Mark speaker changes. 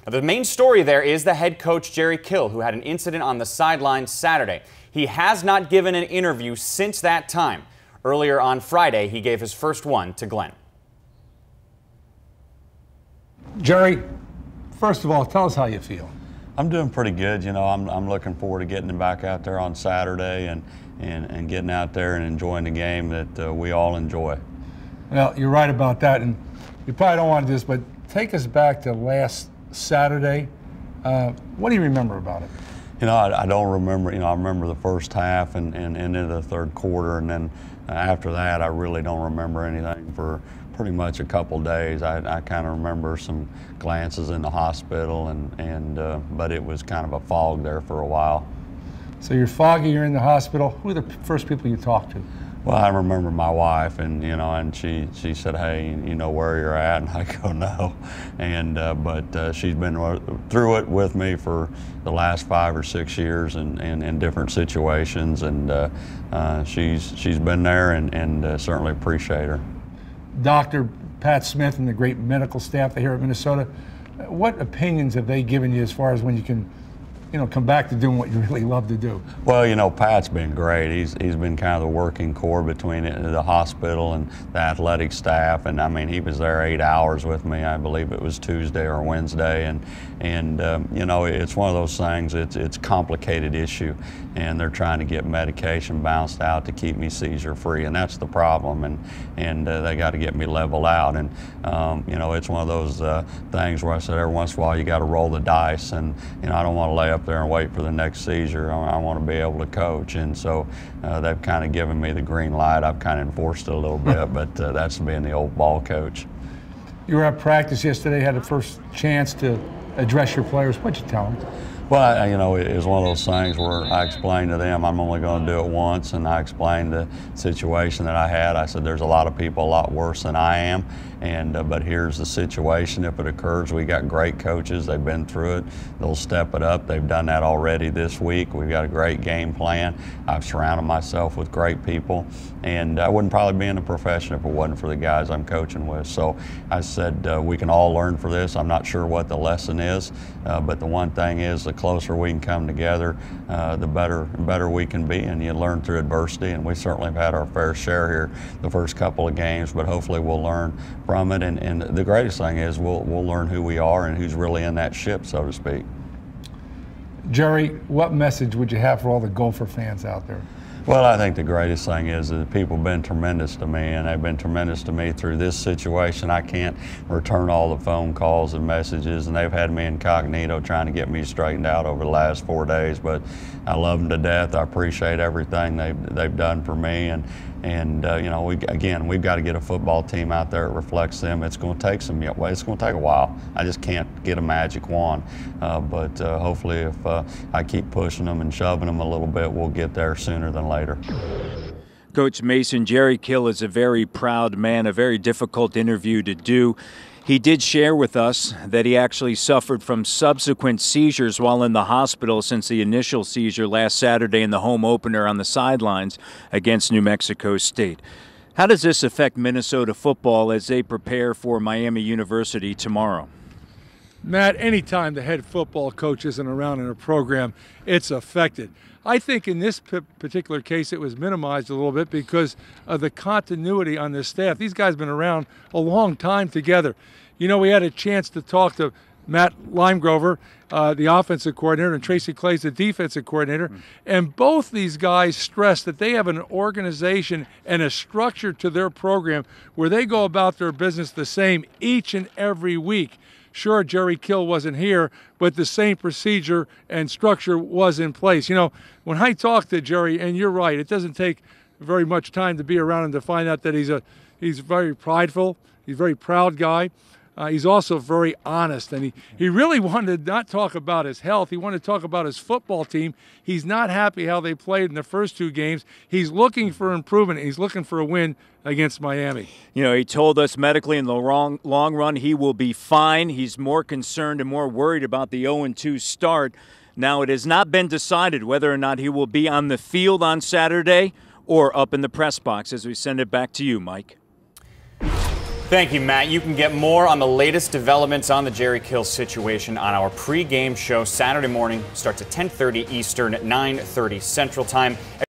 Speaker 1: Now, the main story there is the head coach, Jerry Kill, who had an incident on the sideline Saturday. He has not given an interview since that time. Earlier on Friday, he gave his first one to Glen.
Speaker 2: Jerry, first of all, tell us how you feel.
Speaker 3: I'm doing pretty good. You know, I'm looking forward to getting back out there on Saturday and getting out there and enjoying the game that we all enjoy.
Speaker 2: Well, you're right about that, and you probably don't want to do this, but take us back to last Saturday. What do you remember about it?
Speaker 3: You know, I don't remember. You know, I remember the first half and into the third quarter, and then after that, I really don't remember anything for pretty much a couple days. I kind of remember some glances in the hospital, but it was kind of a fog there for a while.
Speaker 2: So you're foggy, you're in the hospital. Who are the first people you talked to?
Speaker 3: Well, I remember my wife, and she said, "Hey, you know where you're at?" And I go, "No," but she's been through it with me for the last 5 or 6 years, and in different situations, and she's been there, and certainly appreciate her.
Speaker 2: Dr. Pat Smith and the great medical staff here at Minnesota, what opinions have they given you as far as when you can, come back to doing what you really love to do?
Speaker 3: Well, Pat's been great. He's been kind of the working core between the hospital and the athletic staff, and I mean, he was there 8 hours with me. I believe it was Tuesday or Wednesday, and it's one of those things. It's a complicated issue, and they're trying to get medication bounced out to keep me seizure free, and that's the problem. And they got to get me level out, and it's one of those things where I said every once in a while you got to roll the dice, and I don't want to lay up there and wait for the next seizure. I want to be able to coach, and so they've kind of given me the green light. I've kind of enforced it a little bit, but that's being the old ball coach.
Speaker 2: You were at practice yesterday, had the first chance to address your players. What'd you tell them?
Speaker 3: Well, it was one of those things where I explained to them I'm only going to do it once, and I explained the situation that I had. I said there's a lot of people a lot worse than I am, but here's the situation. If it occurs, we got great coaches. They've been through it. They'll step it up. They've done that already this week. We've got a great game plan. I've surrounded myself with great people, and I wouldn't probably be in the profession if it wasn't for the guys I'm coaching with. So I said we can all learn from this. I'm not sure what the lesson is, but the one thing is the closer we can come together, the better we can be, and you learn through adversity, and we certainly have had our fair share here the first couple of games, but hopefully we'll learn from it, and the greatest thing is we'll learn who we are and who's really in that ship, so to speak.
Speaker 2: Jerry, what message would you have for all the Gopher fans out there?
Speaker 3: Well, I think the greatest thing is that people have been tremendous to me, and they've been tremendous to me through this situation. I can't return all the phone calls and messages, and they've had me incognito trying to get me straightened out over the last 4 days, but I love them to death. I appreciate everything they've done for me, and we've got to get a football team out there that reflects them. It's going to take it's going to take a while. I just can't get a magic wand, but hopefully if I keep pushing them and shoving them a little bit, we'll get there sooner than later.
Speaker 4: Coach Mason, Jerry Kill is a very proud man, a very difficult interview to do. He did share with us that he actually suffered from subsequent seizures while in the hospital since the initial seizure last Saturday in the home opener on the sidelines against New Mexico State. How does this affect Minnesota football as they prepare for Miami University tomorrow?
Speaker 2: Matt, anytime the head football coach isn't around in a program, it's affected. I think in this particular case it was minimized a little bit because of the continuity on this staff. These guys have been around a long time together. We had a chance to talk to Matt Limegrover, the offensive coordinator, and Tracy Clay's the defensive coordinator, and both these guys stress that they have an organization and a structure to their program where they go about their business the same each and every week. Sure, Jerry Kill wasn't here, but the same procedure and structure was in place. When I talk to Jerry, and you're right, it doesn't take very much time to be around him to find out that he's very prideful, he's a very proud guy. He's also very honest, and he really wanted to not talk about his health. He wanted to talk about his football team. He's not happy how they played in the first 2 games. He's looking for improvement. He's looking for a win against Miami.
Speaker 4: He told us medically in the long run he will be fine. He's more concerned and more worried about the 0-2 start. Now, it has not been decided whether or not he will be on the field on Saturday or up in the press box as we send it back to you, Mike.
Speaker 1: Thank you, Matt. You can get more on the latest developments on the Jerry Kill situation on our pre-game show Saturday morning. Starts at 10:30 Eastern, 9:30 Central Time.